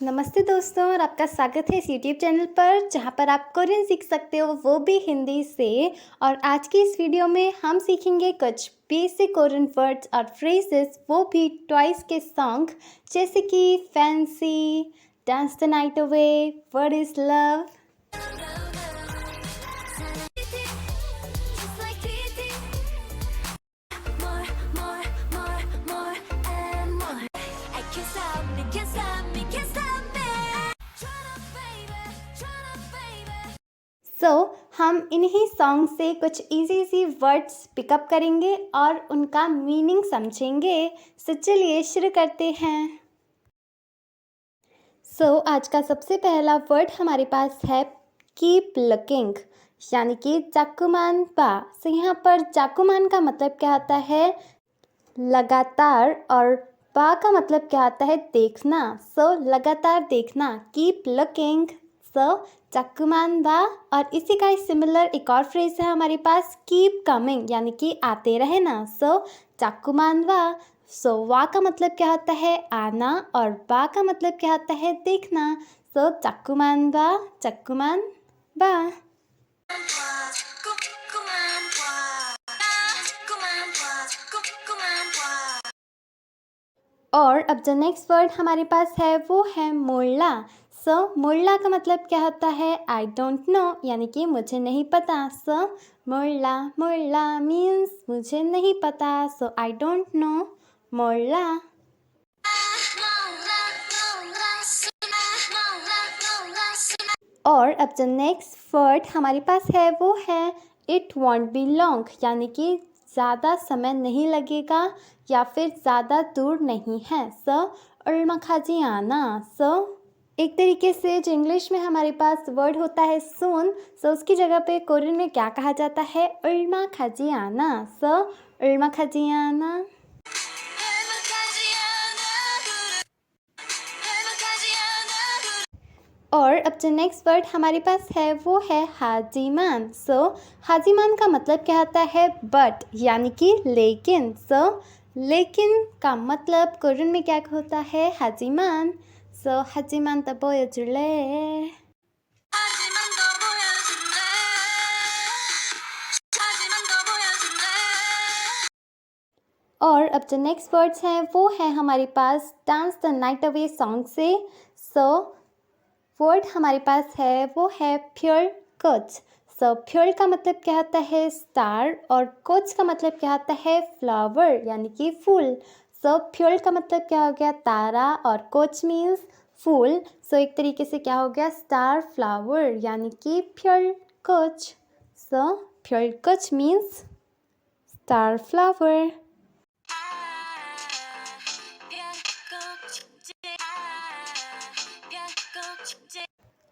नमस्ते दोस्तों और आपका स्वागत है इस यूट्यूब चैनल पर जहाँ पर आप कोरियन सीख सकते हो वो भी हिंदी से। और आज की इस वीडियो में हम सीखेंगे कुछ बेसिक कोरियन वर्ड्स और फ्रेजेस, वो भी ट्वाइस के सॉन्ग जैसे कि fancy, dance the night away, what is love. हम इन्हीं सॉन्ग से कुछ इजी वर्ड्स पिकअप करेंगे और उनका मीनिंग समझेंगे। चलिए शुरू करते हैं। आज का सबसे पहला वर्ड हमारे पास है कीप लुकिंग, यानी कि जाकुमान बा। यहाँ पर जाकुमान का मतलब क्या आता है? लगातार। और बा का मतलब क्या आता है? देखना। लगातार देखना, कीप लुकिंग। जाकुमान बा। और इसी का सिमिलर एक और फ्रेज है हमारे पास, कीप कमिंग, यानी कि आते रहना। जाकुमान बा। वा का मतलब क्या होता है? आना। और बा का मतलब क्या होता है? देखना। जाकुमान बा, जाकुमान बा। और अब जो नेक्स्ट वर्ड हमारे पास है वो है मोल्ला। मोल्ला का मतलब क्या होता है? आई डोंट नो, यानी कि मुझे नहीं पता। मोल्ला, मोल्ला मीन्स मुझे नहीं पता। I don't know, Molla. और अब जो नेक्स्ट वर्ड हमारे पास है वो है इट वॉन्ट बी लॉन्ग, यानी कि ज़्यादा समय नहीं लगेगा या फिर ज़्यादा दूर नहीं है। उल्मखाजी आना। एक तरीके से जो इंग्लिश में हमारे पास वर्ड होता है सून, उसकी जगह पे कोरियन में क्या कहा जाता है? उल्मखाजी आना। उल्मखाजी आना। और अब जो नेक्स्ट वर्ड हमारे पास है वो है हाजीमान। हाजीमान का मतलब क्या होता है? बट, यानी कि लेकिन। लेकिन का मतलब कोरियन में क्या होता है? हाजीमान। हाजीमान 더 보여줄래? और अब जो नेक्स्ट वर्ड्स हैं वो है हमारे पास dance the night away song से। वर्ड हमारे पास है वो है प्योर कोच। प्योर का मतलब क्या होता है? स्टार। और कोच का मतलब क्या होता है? फ्लावर, यानी कि फूल। प्योर का मतलब क्या हो गया? तारा। और कोच मीन्स फूल। एक तरीके से क्या हो गया? स्टार फ्लावर, यानी कि pure coach. Pure coach means star flower.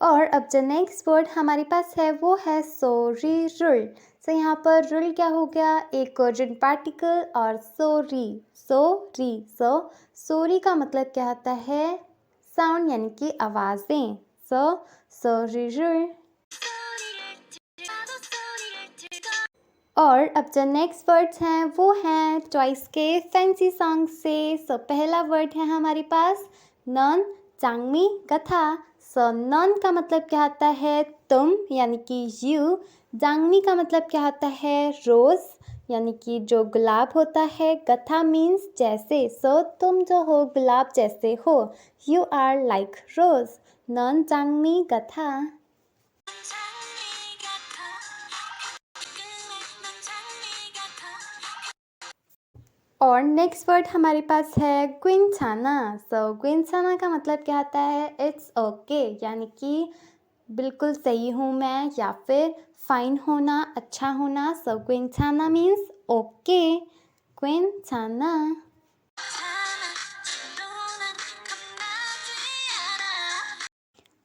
और अब जो नेक्स्ट वर्ड हमारे पास है वो है सोरी रुल। यहाँ पर रुल क्या हो गया? एक कोरियन पार्टिकल। और सोरी, सोरी। सोरी का मतलब क्या होता है? साउंड, यानी कि आवाज़ें। सोरी रुल। और अब जो नेक्स्ट वर्ड्स हैं वो हैं ट्वाइस के फैंसी सॉन्ग से। पहला वर्ड है हमारे पास नॉन चांगमी कथा। नॉन का मतलब क्या होता है? तुम, यानी कि यू। जांगमी का मतलब क्या होता है? रोज़, यानी कि जो गुलाब होता है। कथा मीन्स जैसे। तुम जो हो गुलाब जैसे हो, यू आर लाइक रोज़। नॉन चांगमी कथा। और नेक्स्ट वर्ड हमारे पास है ग्विंचाना। ग्विंचाना का मतलब क्या होता है? इट्स ओके, यानी कि बिल्कुल सही हूँ मैं, या फिर फाइन होना, अच्छा होना। ग्विंचाना मीन्स ओके, ग्विंचाना।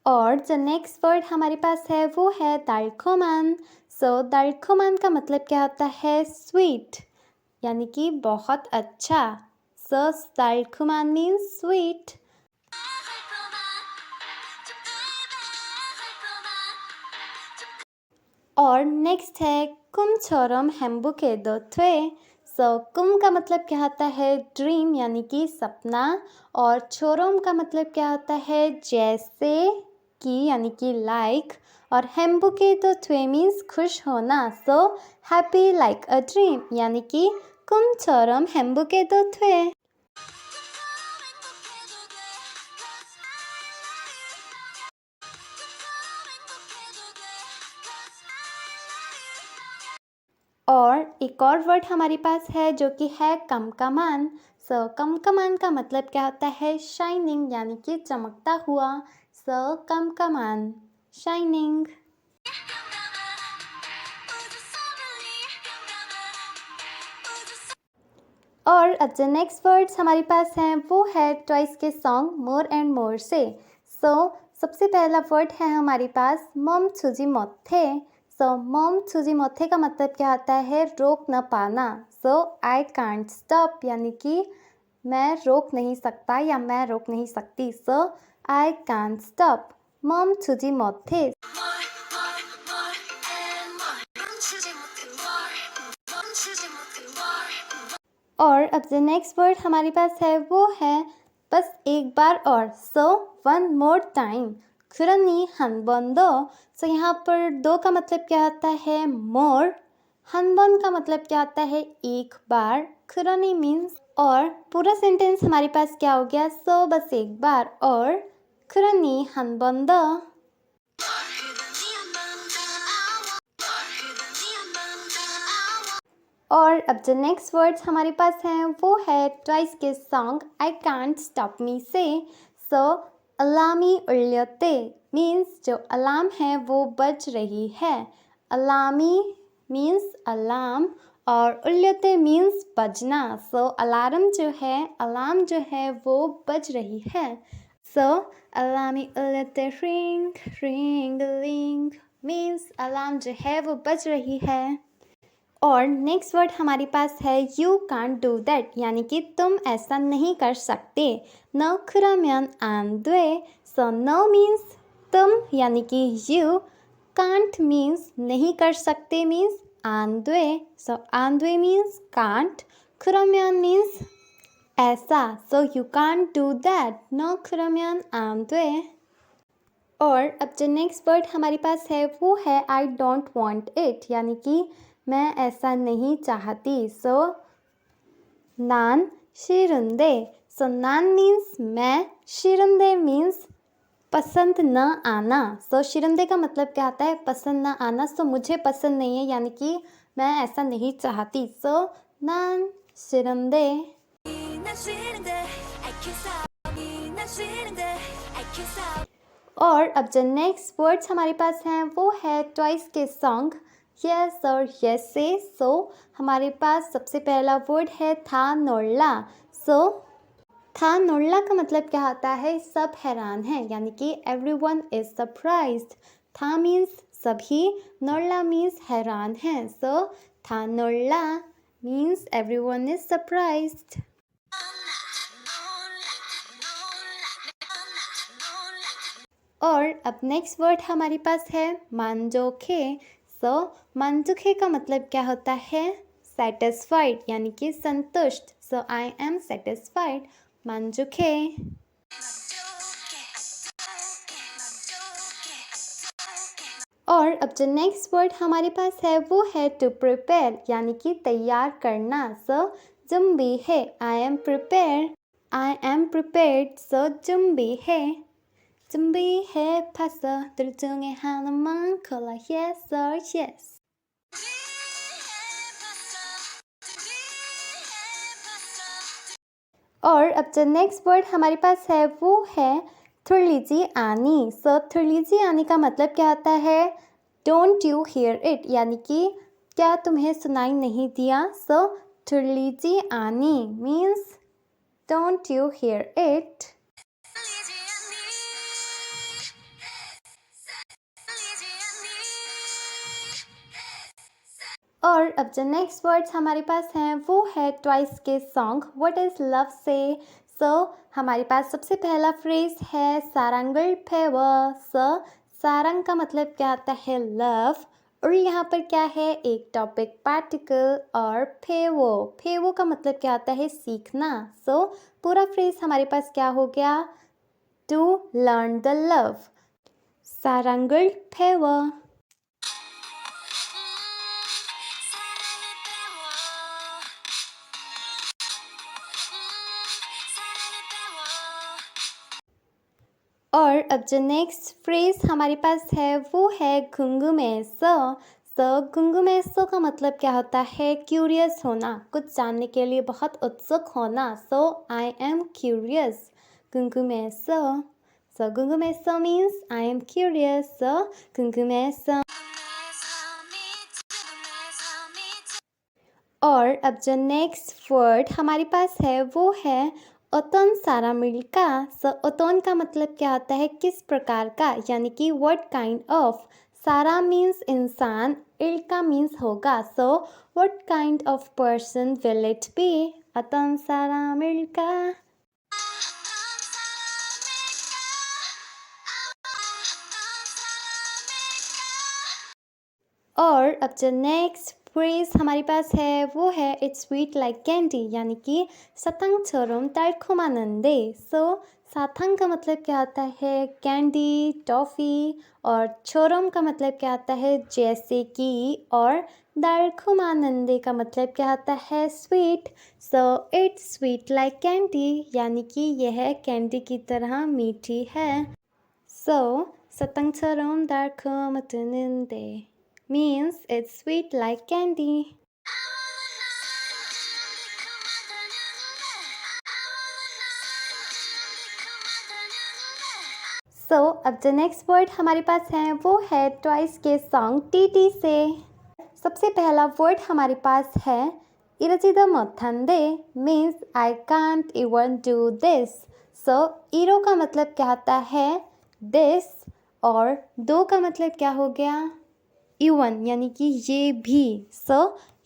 और जो नेक्स्ट वर्ड हमारे पास है वो है दालखोमान। दालखोमान का मतलब क्या होता है? स्वीट, यानी कि बहुत अच्छा। दालखोमान मीन्स स्वीट। और नेक्स्ट है कुमचोरम हेम्बुके दोथ्वे। सो कुम का मतलब क्या होता है ड्रीम यानी कि सपना, और छोरोम का मतलब क्या होता है जैसे कि यानी कि लाइक, और हेम्बुके तो थ्वे मीन्स खुश होना, so happy like a dream यानी कि कुम처럼 हेम्बुके तो थ्वे। और एक और वर्ड हमारे पास है जो कि है कमकमान। सो कमकमान का मतलब क्या होता है शाइनिंग यानी कि चमकता हुआ, सो कमकमान शाइनिंग। और अब जो नेक्स्ट वर्ड्स हमारे पास हैं वो है ट्वाइस के सॉन्ग मोर एंड मोर से। सो सबसे पहला वर्ड है हमारे पास मोम छुजी मोथे। सो मोम छुजी मोथे का मतलब क्या होता है रोक न पाना। सो आई कांट स्टॉप यानी कि मैं रोक नहीं सकता या मैं रोक नहीं सकती। सो आई कांट स्टॉप मोम छुजी मोथे। और अब जो नेक्स्ट वर्ड हमारे पास है वो है बस एक बार और। सो वन मोर टाइम खुरनी हनबन दो। सो यहाँ पर दो का मतलब क्या होता है मोर, हनबन का मतलब क्या होता है एक बार, खुरनी मीन्स, और पूरा सेंटेंस हमारे पास क्या हो गया सो बस एक बार और खुरनी हनबन दो। और अब जो नेक्स्ट वर्ड्स हमारे पास हैं वो है ट्वाइस के song I can't stop me से। सो अलामी उल्यते मीन्स जो अलार्म है वो बज रही है। अलामी मीन्स अलार्म और उल्यते मीन्स बजना। सो अलार्म जो है अलार्म जो है वो बज रही है। सो अलामी उल्यते रिंग रिंग लिंग मीन्स अलार्म जो है वो बज रही है। और नेक्स्ट वर्ड हमारे पास है यू कांट डू दैट यानी कि तुम ऐसा नहीं कर सकते। न खुराम्यान आन द्वे। सो न मीन्स तुम यानी कि यू, कांट मीन्स नहीं कर सकते मीन्स आन द्वे। सो आन द्वे मीन्स कांट, खुराम्यान मीन्स ऐसा। So you can't do that न खुराम्यान आन द्वे। और अब जो नेक्स्ट वर्ड हमारे पास है वो है आई डोंट वॉन्ट इट यानी कि मैं ऐसा नहीं चाहती। सो नान शिरुंदे। सो नान मीन्स मैं, शिरुंदे मीन्स पसंद न आना। सो शिरुंदे का मतलब क्या आता है पसंद न आना। सो मुझे पसंद नहीं है यानी कि मैं ऐसा नहीं चाहती। सो नान शिरुंदे। और अब जो नेक्स्ट वर्ड्स हमारे पास हैं वो है ट्वाइस के सॉन्ग यस और यस से। सो हमारे पास सबसे पहला वर्ड है था नोल्ला। सो था नोल्ला का मतलब क्या होता है सब हैरान हैं यानी कि एवरीवन इज सरप्राइज्ड। था मीन्स सभी, नोल्ला मीन्स हैरान हैं। सो था नोल्ला मीन्स एवरीवन इज सरप्राइज्ड। और अब नेक्स्ट वर्ड हमारे पास है मानजोखे। सो मानजोखे का मतलब क्या होता है सेटिस्फाइड यानी कि संतुष्ट। सो आई एम सेटिस्फाइड मानजोखे। और अब जो नेक्स्ट वर्ड हमारे पास है वो है टू प्रिपेयर यानी कि तैयार करना। सो जुम्बी है I am prepare, I am prepared. So zombie है, 준비해 봤어. 둘 중에 하나만 골라 yes or yes. और अब जो नेक्स्ट वर्ड हमारे पास है वो है थुर्लीजी आनी। सो थुर्लीजी आनी का मतलब क्या होता है डोंट यू हियर इट यानी कि क्या तुम्हें सुनाई नहीं दिया। सो थुर्लीजी आनी means don't you here it. और अब जो नेक्स्ट वर्ड्स हमारे पास हैं वो है ट्वाइस के सॉन्ग व्हाट इज़ लव से। सो हमारे पास सबसे पहला फ्रेज है सारंगल फेव। सो सारंग का मतलब क्या आता है लव, और यहाँ पर क्या है, एक टॉपिक पार्टिकल और फेवो का मतलब क्या होता है, सीखना। सो पूरा फ्रेज हमारे पास क्या हो गया, टू लर्न द लव, 사랑을 배워। और अब जो नेक्स्ट फ्रेज हमारे पास है वो है 궁금해서। 궁금해서 का मतलब क्या होता है, क्यूरियस होना, कुछ जानने के लिए बहुत उत्सुक होना। सो I am curious, 궁금해서। 궁금해서 means I am curious. So 궁금해서। और अब जो नेक्स्ट वर्ड हमारे पास है वो है 어떤 사람일까। 어떤 का मतलब क्या होता है, किस प्रकार का, यानी कि what kind of। सारा मीन्स इंसान, इल्का मीन्स होगा। सो what kind of person will it be, 어떤 사람일까। और अब जो नेक्स्ट फ्रेज हमारे पास है वो है इट्स स्वीट लाइक कैंडी, यानी कि 사탕처럼 달콤하는데। सो साथंग का मतलब क्या होता है, कैंडी, टॉफ़ी, और छोरम का मतलब क्या होता है, जैसे कि, और 달콤하는데 का मतलब क्या होता है, sweet. So it's sweet like candy, यानी कि यह कैंडी की तरह मीठी है। सो 사탕처럼 달콤하는데 means it's sweet like candy. सो अब जो नेक्स्ट वर्ड हमारे पास है वो है ट्वाइस के सॉन्ग टीटी से। सबसे पहला वर्ड हमारे पास है 이러지도 못한데 means I can't even do this। सो इरो का मतलब क्या होता है, this, और दो का मतलब क्या हो गया, इवन, यानी कि ये भी। सो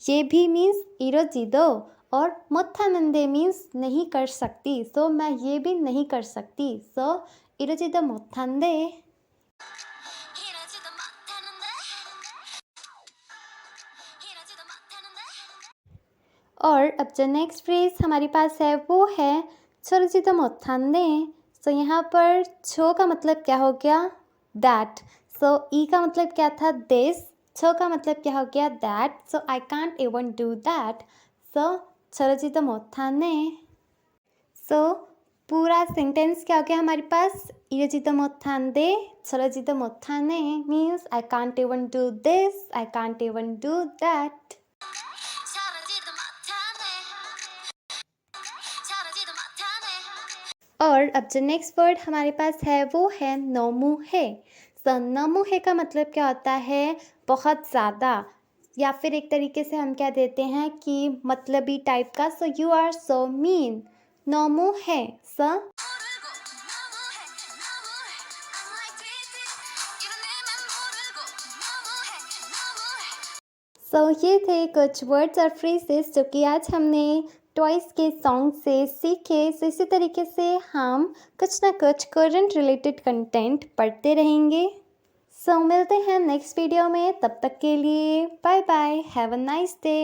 ये भी मीन्स 이러지도, और 못하는데 मीन्स नहीं कर सकती। सो मैं ये भी नहीं कर सकती। सो 이러지도 못한데। और अब जो नेक्स्ट फ्रेज हमारे पास है वो है 저러지도 못한데। सो यहाँ पर छो का मतलब क्या हो गया, दैट। सो ई का मतलब क्या था, दिस। छो का मतलब क्या हो गया, that. So I can't even do that. So 저러지도 못하네। So पूरा सेंटेंस क्या हो गया हमारे पास, 이러지도 못한데 저러지도 못하네 means I can't even do this, I can't even do that। और अब जो नेक्स्ट वर्ड हमारे पास है वो है नोमुहे। सो नोमुहे का मतलब क्या होता है, बहुत ज़्यादा, या फिर एक तरीके से हम क्या देते हैं कि मतलबी टाइप का। So you are so mean, नोमुहे। सो ये थे कुछ वर्ड्स और फ्रेजेस जो कि आज हमने टॉयज़ के सॉन्ग से सीखे। सो इसी तरीके से हम कुछ ना कुछ करंट रिलेटेड कंटेंट पढ़ते रहेंगे। सो मिलते हैं नेक्स्ट वीडियो में, तब तक के लिए bye bye, have a nice day.